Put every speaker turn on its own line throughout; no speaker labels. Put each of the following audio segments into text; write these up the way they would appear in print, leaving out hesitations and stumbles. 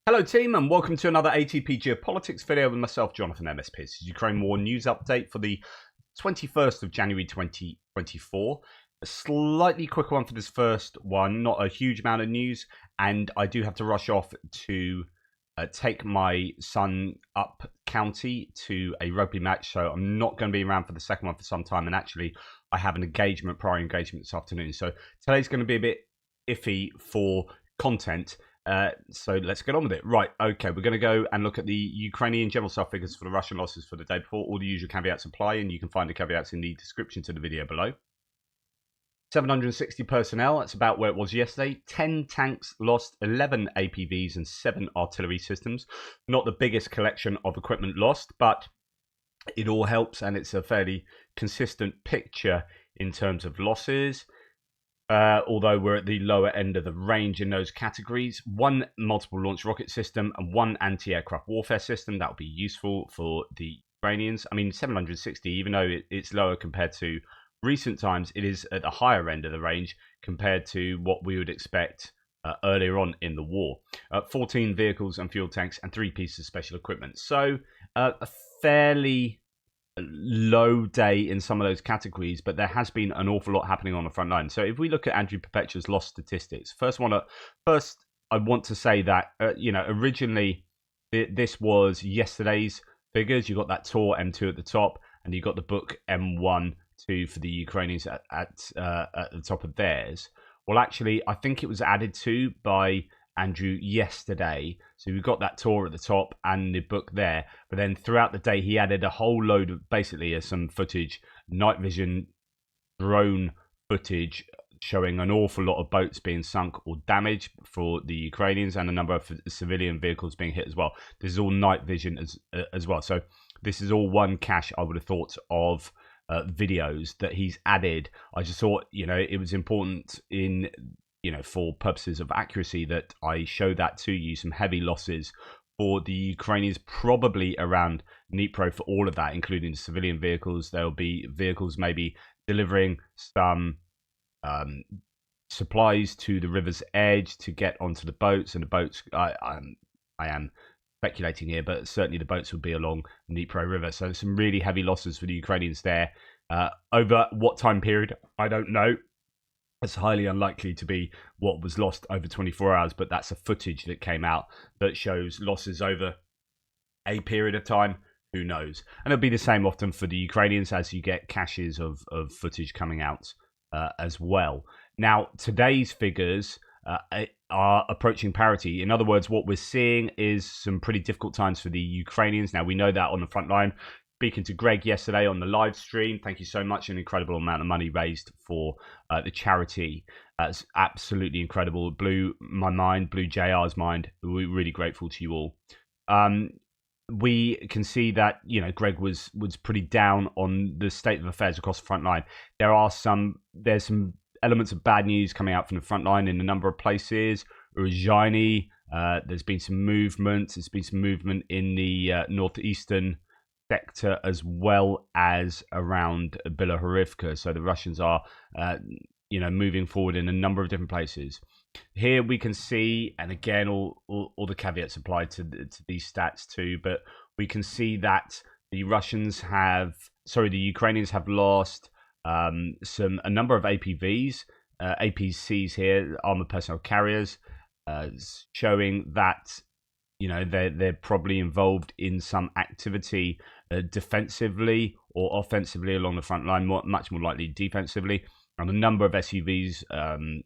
Hello team and welcome to another ATP Geopolitics video with myself, Jonathan MSP. This is Ukraine War News Update for the 21st of January 2024. A slightly quicker one for this first one, not a huge amount of news, and I do have to rush off to take my son up county to a rugby match, so I'm not going to be around for the second one for some time, and actually I have an prior engagement this afternoon, so today's going to be a bit iffy for content. So let's get on with it. Right, okay, we're going to go and look at the Ukrainian general staff figures for the Russian losses for the day before. All the usual caveats apply, and you can find the caveats in the description to the video below. 760 personnel, that's about where it was yesterday. 10 tanks lost, 11 APVs and 7 artillery systems. Not the biggest collection of equipment lost, but it all helps, and it's a fairly consistent picture in terms of losses. Although we're at the lower end of the range in those categories. 1 multiple launch rocket system and 1 anti-aircraft warfare system. That would be useful for the Ukrainians. I mean, 760, even though it's lower compared to recent times, it is at the higher end of the range compared to what we would expect earlier on in the war. 14 vehicles and fuel tanks and 3 pieces of special equipment. So a fairly low day in some of those categories, but there has been an awful lot happening on the front line. So if we look at Andrew Perpetua's loss statistics, first I want to say that originally this was yesterday's figures. You got that Tor M2 at the top, and you got the book M1-2 for the Ukrainians at the top of theirs. Well, actually, I think it was added to by Andrew yesterday, so we've got that Tor at the top and the book there, but then throughout the day he added a whole load of basically some footage, night vision drone footage showing an awful lot of boats being sunk or damaged for the Ukrainians and a number of civilian vehicles being hit as well. This is all night vision as well, so this is all one cache, I would have thought, of videos that he's added. I just thought it was important in for purposes of accuracy that I show that to you. Some heavy losses for the Ukrainians, probably around Dnipro for all of that, including the civilian vehicles. There'll be vehicles maybe delivering some supplies to the river's edge to get onto the boats, and the boats, I am speculating here, but certainly the boats would be along the Dnipro River. So some really heavy losses for the Ukrainians there. Over what time period, I don't know. It's highly unlikely to be what was lost over 24 hours, but that's a footage that came out that shows losses over a period of time. Who knows? And it'll be the same often for the Ukrainians as you get caches of footage coming out as well. Now, today's figures are approaching parity. In other words, what we're seeing is some pretty difficult times for the Ukrainians. Now, we know that on the front line. Speaking to Greg yesterday on the live stream, thank you so much. An incredible amount of money raised for the charity. It's absolutely incredible. It blew my mind, blew JR's mind. We're really grateful to you all. We can see that Greg was pretty down on the state of affairs across the front line. There's some elements of bad news coming out from the front line in a number of places. Uruzhany, there's been some movement. There's been some movement in the northeastern sector as well as around Bilohorivka. So the Russians are moving forward in a number of different places. Here we can see, and again all the caveats apply to these stats too, but we can see that the Ukrainians have lost a number of APVs, APCs here, armored personnel carriers, showing that they're probably involved in some activity defensively or offensively along the front line, much more likely defensively. And a number of SUVs,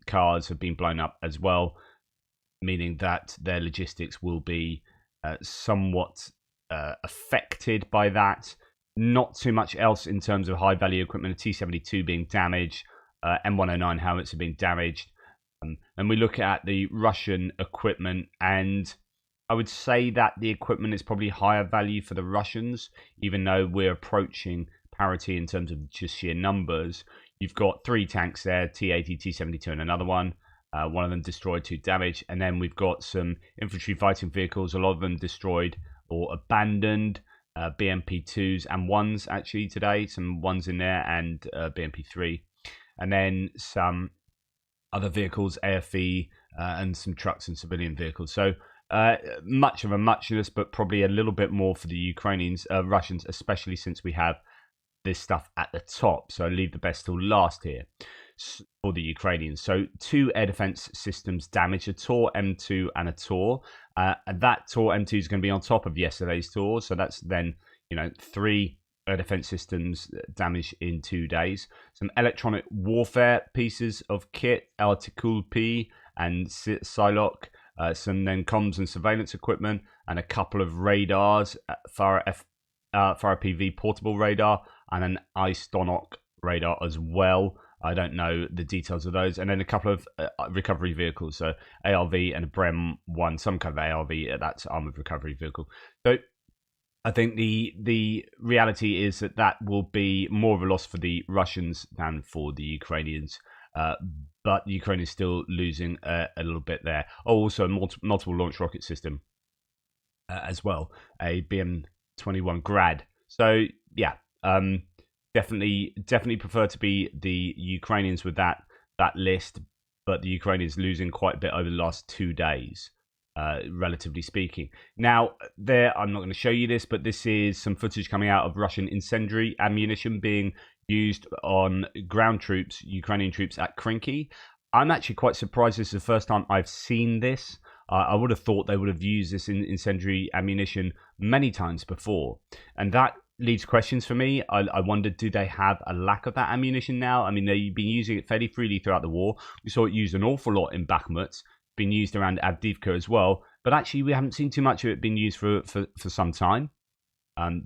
cars have been blown up as well, meaning that their logistics will be somewhat affected by that. Not too much else in terms of high value equipment. A T-72 being damaged, M109 helmets have been damaged. And we look at the Russian equipment, and I would say that the equipment is probably higher value for the Russians, even though we're approaching parity in terms of just sheer numbers. You've got 3 tanks there, T-80, T-72 and another one. One of them destroyed, 2 damaged. And then we've got some infantry fighting vehicles, a lot of them destroyed or abandoned. BMP-2s and 1s actually today, some 1s in there, and BMP-3. And then some other vehicles, AFE, and some trucks and civilian vehicles. So Much of a muchness, but probably a little bit more for the Ukrainians, Russians, especially since we have this stuff at the top. So leave the best till last here for the Ukrainians. So 2 air defense systems damaged, a Tor M2 and a Tor. And that Tor M2 is going to be on top of yesterday's Tor. So that's then, 3 air defense systems damaged in 2 days. Some electronic warfare pieces of kit, Artikul P and Psylocke. Some then comms and surveillance equipment, and a couple of radars, Farah PV portable radar, and an Istonok radar as well. I don't know the details of those. And then a couple of recovery vehicles, so ARV and a Brem 1, some kind of ARV, that's armored recovery vehicle. So I think the reality is that will be more of a loss for the Russians than for the Ukrainians. But Ukraine is still losing a little bit there. Oh, also multiple launch rocket system as well, a BM-21 Grad. So yeah, definitely prefer to be the Ukrainians with that list, but the Ukrainians losing quite a bit over the last 2 days, relatively speaking. Now, I'm not going to show you this, but this is some footage coming out of Russian incendiary ammunition being used on ground troops, Ukrainian troops at Krinky. I'm actually quite surprised. This is the first time I've seen this. I would have thought they would have used this incendiary ammunition many times before. And that leaves questions for me. I wondered, do they have a lack of that ammunition now? I mean, they've been using it fairly freely throughout the war. We saw it used an awful lot in Bakhmut, been used around Avdiivka as well. But actually, we haven't seen too much of it being used for some time.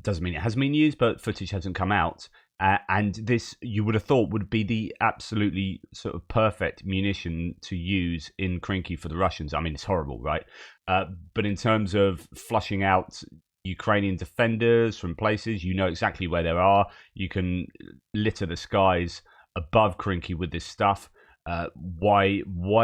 Doesn't mean it hasn't been used, but footage hasn't come out. And this, you would have thought, would be the absolutely sort of perfect munition to use in Krinky for the Russians. I mean, it's horrible, right? But in terms of flushing out Ukrainian defenders from places, you know exactly where they are. You can litter the skies above Krinky with this stuff. Why,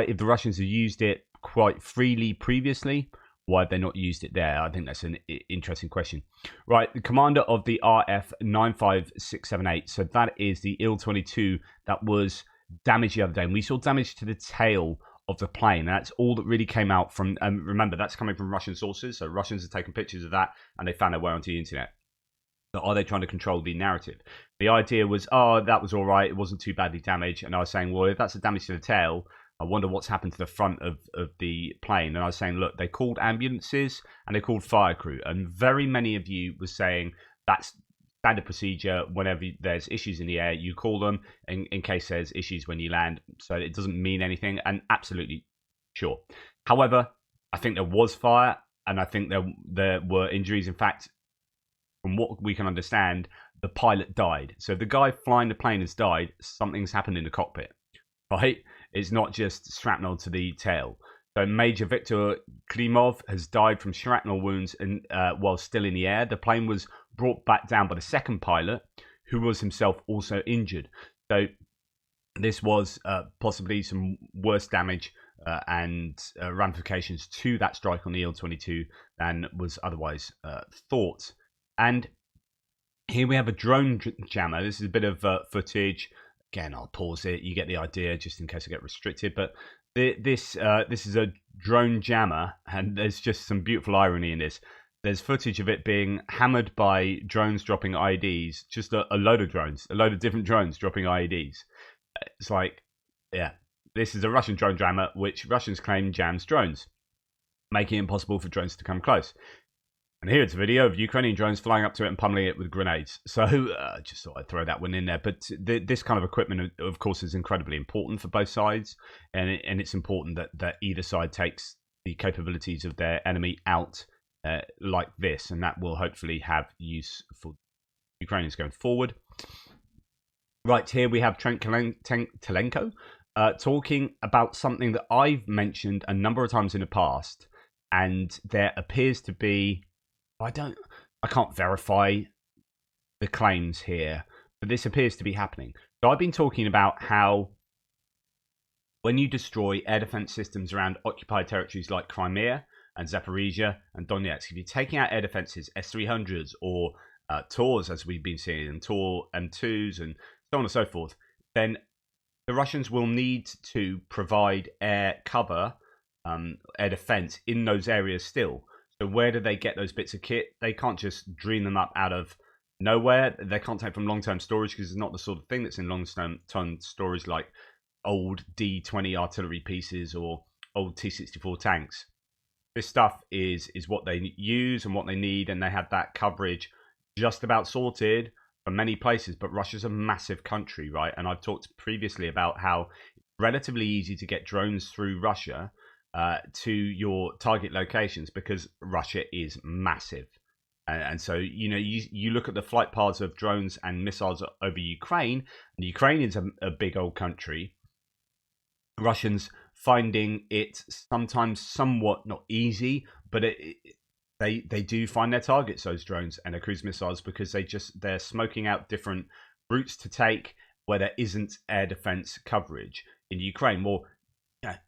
if the Russians have used it quite freely previously, why have they not used it there? I think that's an interesting question. Right, the commander of the RF 95678. So that is the Il-22 that was damaged the other day. And we saw damage to the tail of the plane. And that's all that really came out from, remember, that's coming from Russian sources. So Russians have taken pictures of that and they found their way onto the internet. So are they trying to control the narrative? The idea was, oh, that was all right. It wasn't too badly damaged. And I was saying, well, if that's a damage to the tail, I wonder what's happened to the front of the plane. And I was saying, look, they called ambulances and they called fire crew. And very many of you were saying that's standard procedure. Whenever there's issues in the air, you call them in case there's issues when you land. So it doesn't mean anything. And absolutely sure. However, I think there was fire and I think there were injuries. In fact, from what we can understand, the pilot died. So if the guy flying the plane has died, something's happened in the cockpit, right? It's not just shrapnel to the tail. So Major Viktor Klimov has died from shrapnel wounds while still in the air. The plane was brought back down by the second pilot, who was himself also injured. So this was possibly some worse damage and ramifications to that strike on the Il-22 than was otherwise thought. And here we have a drone jammer. This is a bit of footage. Again, I'll pause it. You get the idea, just in case I get restricted. But this is a drone jammer, and there's just some beautiful irony in this. There's footage of it being hammered by drones dropping IEDs, just a load of drones, a load of different drones dropping IEDs. It's like, yeah, this is a Russian drone jammer, which Russians claim jams drones, making it impossible for drones to come close. And here it's a video of Ukrainian drones flying up to it and pummeling it with grenades. So I just thought I'd throw that one in there. But this kind of equipment, of course, is incredibly important for both sides. And it's important that either side takes the capabilities of their enemy out like this. And that will hopefully have use for Ukrainians going forward. Right, here we have Trent Telenko talking about something that I've mentioned a number of times in the past. And there appears to be... I can't verify the claims here, but this appears to be happening. So I've been talking about how when you destroy air defense systems around occupied territories like Crimea and Zaporizhia and Donetsk, if you're taking out air defenses, S-300s or TORs, as we've been seeing, and TOR M2s and so on and so forth, then the Russians will need to provide air cover air defense in those areas still. So where do they get those bits of kit? They can't just dream them up out of nowhere. They can't take from long-term storage because it's not the sort of thing that's in long-term storage like old D-20 artillery pieces or old T-64 tanks. This stuff is what they use and what they need, and they have that coverage just about sorted for many places. But Russia's a massive country, right? And I've talked previously about how it's relatively easy to get drones through Russia to your target locations because Russia is massive. And so, you look at the flight paths of drones and missiles over Ukraine, and Ukraine is a big old country. Russians finding it sometimes somewhat not easy, but they do find their targets, those drones and their cruise missiles, because they're smoking out different routes to take where there isn't air defense coverage in Ukraine. Well,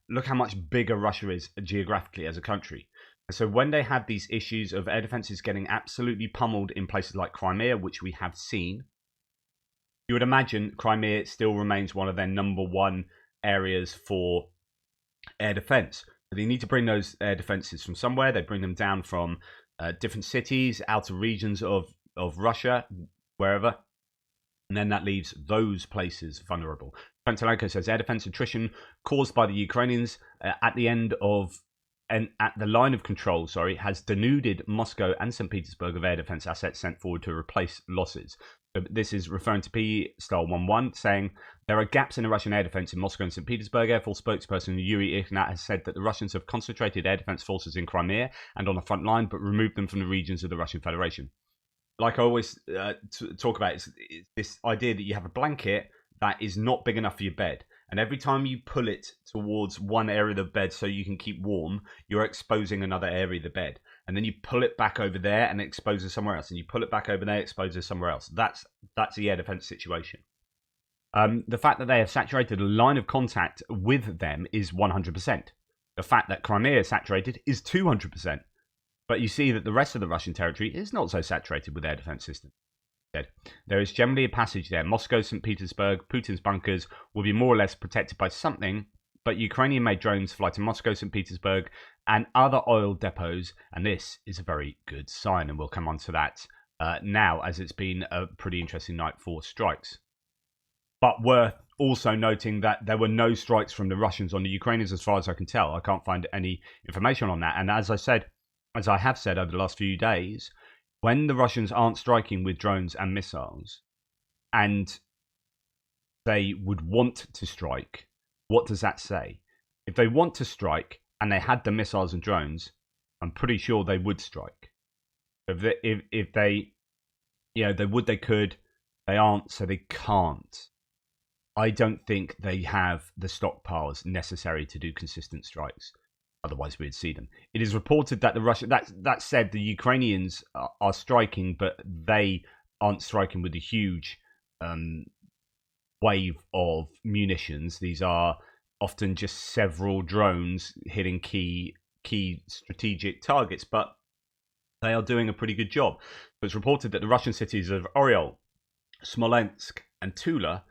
look how much bigger Russia is geographically as a country. And so when they have these issues of air defenses getting absolutely pummeled in places like Crimea, which we have seen, you would imagine Crimea still remains one of their number one areas for air defense. So they need to bring those air defenses from somewhere. They bring them down from different cities, outer regions of Russia, wherever. And then that leaves those places vulnerable. Pentelenko says air defense attrition caused by the Ukrainians at the line of control, has denuded Moscow and St. Petersburg of air defense assets sent forward to replace losses. So this is referring to P-11, saying there are gaps in the Russian air defense in Moscow and St. Petersburg. Air Force spokesperson Yuri Ignat has said that the Russians have concentrated air defense forces in Crimea and on the front line, but removed them from the regions of the Russian Federation. Like I always talk about, it's this idea that you have a blanket that is not big enough for your bed. And every time you pull it towards one area of the bed so you can keep warm, you're exposing another area of the bed. And then you pull it back over there and it exposes somewhere else. And you pull it back over there, it exposes somewhere else. That's the air defense situation. The fact that they have saturated a line of contact with them is 100%. The fact that Crimea is saturated is 200%. But you see that the rest of the Russian territory is not so saturated with air defense systems. There is generally a passage there. Moscow, St. Petersburg, Putin's bunkers will be more or less protected by something, but Ukrainian-made drones fly to Moscow, St. Petersburg, and other oil depots, and this is a very good sign, and we'll come on to that now, as it's been a pretty interesting night for strikes. But worth also noting that there were no strikes from the Russians on the Ukrainians, as far as I can tell. I can't find any information on that, and as I have said over the last few days, when the Russians aren't striking with drones and missiles, and they would want to strike, what does that say? If they want to strike and they had the missiles and drones, I'm pretty sure they would strike. If they would, they could. They aren't, so they can't. I don't think they have the stockpiles necessary to do consistent strikes. Otherwise, we'd see them. It is reported that that said, the Ukrainians are striking, but they aren't striking with a huge wave of munitions. These are often just several drones hitting key strategic targets, but they are doing a pretty good job. It's reported that the Russian cities of Oryol, Smolensk, and Tula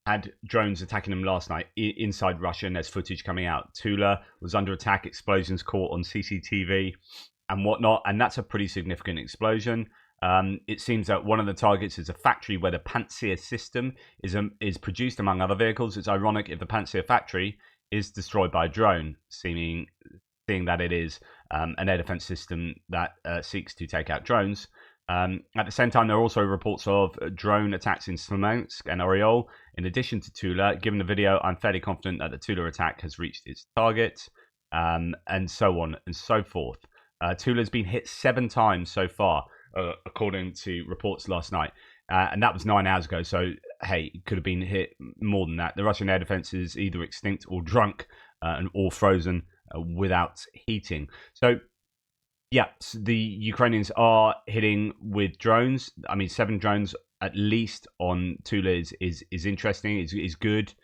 had drones attacking them last night inside Russia, and there's footage coming out. Tula was under attack, explosions caught on CCTV and whatnot, and that's a pretty significant explosion. It seems that one of the targets is a factory where the Pantsir system is produced, among other vehicles. It's ironic if the Pantsir factory is destroyed by a drone, seeing that it is an air defense system that seeks to take out drones. At the same time, there are also reports of drone attacks in Smolensk and Oryol, in addition to Tula. Given the video, I'm fairly confident that the Tula attack has reached its target, and so on and so forth. Tula's been hit 7 times so far, according to reports last night, and that was 9 hours ago, so hey, it could have been hit more than that. The Russian air defense is either extinct or drunk, or frozen without heating. So yeah, the Ukrainians are hitting with drones. I mean, 7 drones at least on Tula is interesting, is good,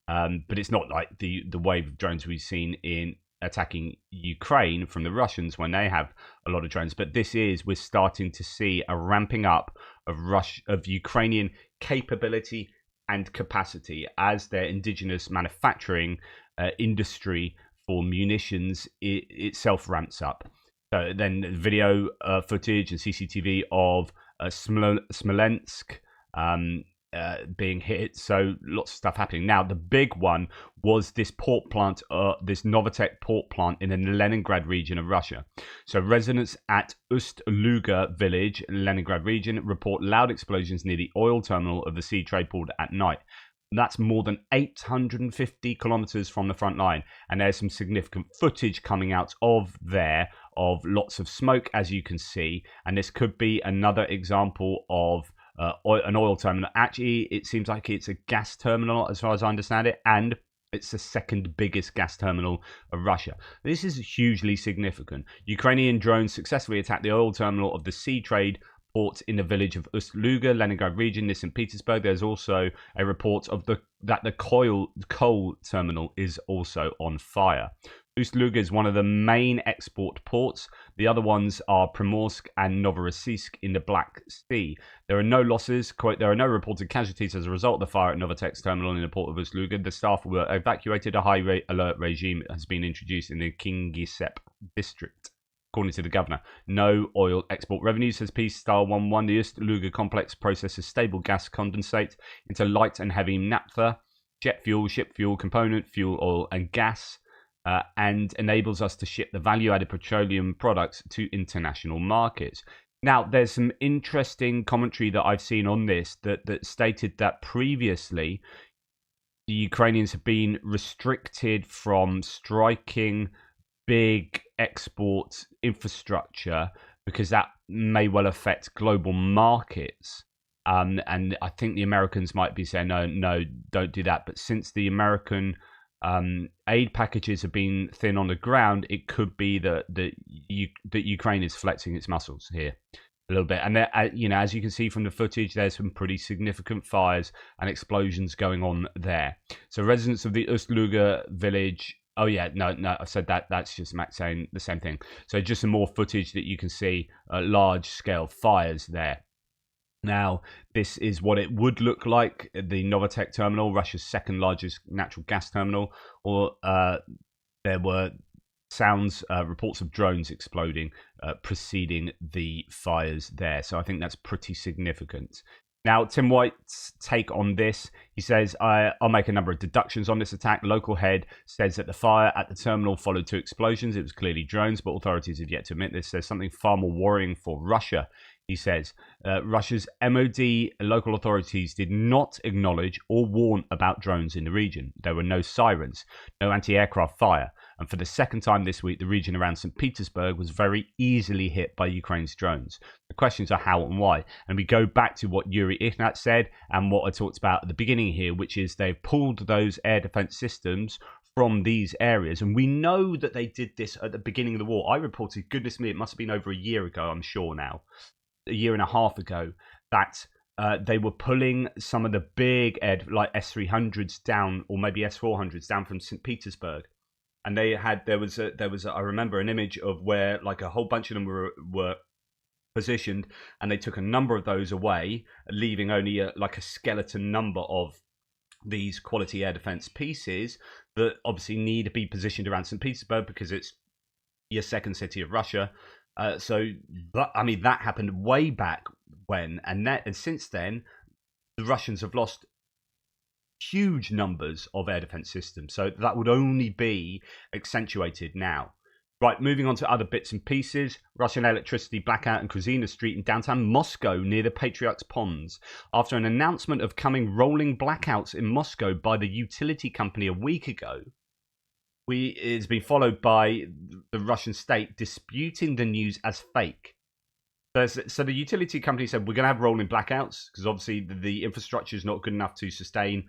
but it's not like the wave of drones we've seen in attacking Ukraine from the Russians when they have a lot of drones. But we're starting to see a ramping up of Ukrainian capability and capacity as their indigenous manufacturing industry for munitions itself ramps up. So then video footage and CCTV of Smolensk being hit. So lots of stuff happening. Now, the big one was this port plant, this Novatek port plant in the Leningrad region of Russia. So residents at Ust-Luga village, Leningrad region, report loud explosions near the oil terminal of the sea trade port at night. That's more than 850 kilometers from the front line. And there's some significant footage coming out of there of lots of smoke, as you can see. And this could be another example of an oil terminal. Actually, it seems like it's a gas terminal, as far as I understand it. And it's the second biggest gas terminal of Russia. This is hugely significant. Ukrainian drones successfully attacked the oil terminal of the sea trade port in the village of Ust-Luga, Leningrad region, near St. Petersburg. There's also a report of that the coal terminal is also on fire. Ust-Luga is one of the main export ports. The other ones are Primorsk and Novorossiysk in the Black Sea. There are no losses. Quote, there are no reported casualties as a result of the fire at Novatek's terminal in the port of Ust-Luga. The staff were evacuated. A high alert regime has been introduced in the Kingisepp district. According to the governor, no oil export revenues, says Peace Star 11. The Ust-Luga complex processes stable gas condensate into light and heavy naphtha, jet fuel, ship fuel, component fuel, oil, and gas, and enables us to ship the value-added petroleum products to international markets. Now, there's some interesting commentary that I've seen on this that stated that previously the Ukrainians have been restricted from striking big export infrastructure because that may well affect global markets. And I think the Americans might be saying, no, don't do that. But since the American aid packages have been thin on the ground, it could be that Ukraine is flexing its muscles here a little bit. And as you can see from the footage, there's some pretty significant fires and explosions going on there. So residents of the Ust-Luga village. Oh yeah, no, I've said that. That's just Max saying the same thing. So just some more footage that you can see, large-scale fires there. Now, this is what it would look like, the Novatek terminal, Russia's second largest natural gas terminal. Or there were reports of drones exploding preceding the fires there. So I think that's pretty significant. Now, Tim White's take on this, he says, I'll make a number of deductions on this attack. Local head says that the fire at the terminal followed two explosions. It was clearly drones, but authorities have yet to admit this. There's something far more worrying for Russia. He says, Russia's MOD local authorities did not acknowledge or warn about drones in the region. There were no sirens, no anti-aircraft fire. And for the second time this week, the region around St. Petersburg was very easily hit by Ukraine's drones. The questions are how and why. And we go back to what Yuri Ihnat said and what I talked about at the beginning here, which is they've pulled those air defense systems from these areas. And we know that they did this at the beginning of the war. I reported, goodness me, it must have been over a year ago, I'm sure now, a year and a half ago, that they were pulling some of the big like S-300s down, or maybe S-400s down from St. Petersburg. And there was I remember an image of where like a whole bunch of them were positioned, and they took a number of those away, leaving only a skeleton number of these quality air defense pieces that obviously need to be positioned around St. Petersburg because it's your second city of Russia. That happened way back when, and since then, the Russians have lost huge numbers of air defense systems. So that would only be accentuated now. Right, moving on to other bits and pieces. Russian electricity blackout in Krasina Street in downtown Moscow near the Patriarch's Ponds. After an announcement of coming rolling blackouts in Moscow by the utility company a week ago, it's been followed by the Russian state disputing the news as fake. So the utility company said, we're going to have rolling blackouts because obviously the infrastructure is not good enough to sustain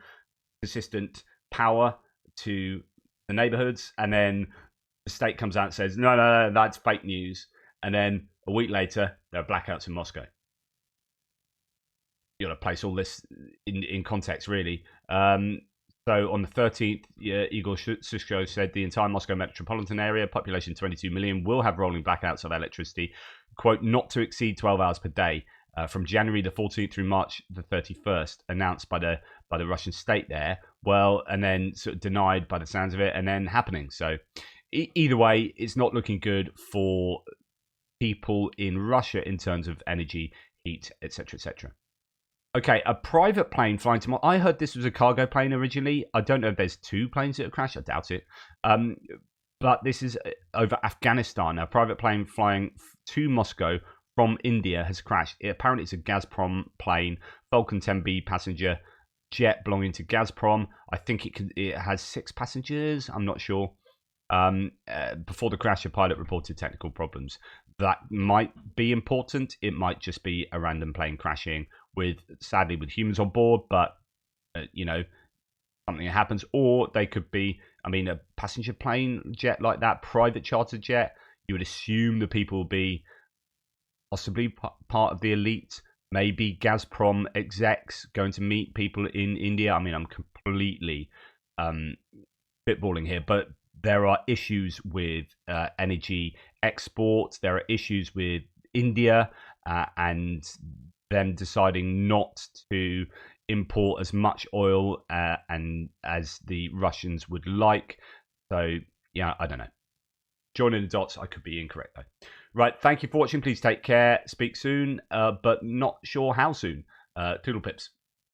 consistent power to the neighborhoods. And then the state comes out and says, no, that's fake news. And then a week later, there are blackouts in Moscow. You got to place all this in context, really. So on the 13th, Igor Sushko said the entire Moscow metropolitan area, population 22 million, will have rolling blackouts of electricity, quote, not to exceed 12 hours per day. from January the 14th through March the 31st, announced by the Russian state there. Well, and then sort of denied by the sounds of it, and then happening. So either way, it's not looking good for people in Russia in terms of energy, heat, etc., etc. Okay, a private plane flying to. I heard this was a cargo plane originally. I don't know if there's two planes that have crashed. I doubt it. But this is over Afghanistan. A private plane flying to Moscow from India has crashed. Apparently, it's a Gazprom plane, Falcon 10B passenger jet belonging to Gazprom. I think it has 6 passengers. I'm not sure. Before the crash, a pilot reported technical problems. That might be important. It might just be a random plane crashing sadly with humans on board, but something happens. Or they could be, a passenger plane jet like that, private charter jet. You would assume the people will be possibly part of the elite. Maybe Gazprom execs going to meet people in India. I'm completely spitballing here, but there are issues with energy exports. There are issues with India and them deciding not to import as much oil and as the Russians would like. So, yeah, I don't know. Joining the dots, I could be incorrect though. Right, thank you for watching. Please take care. Speak soon, but not sure how soon. Toodle pips.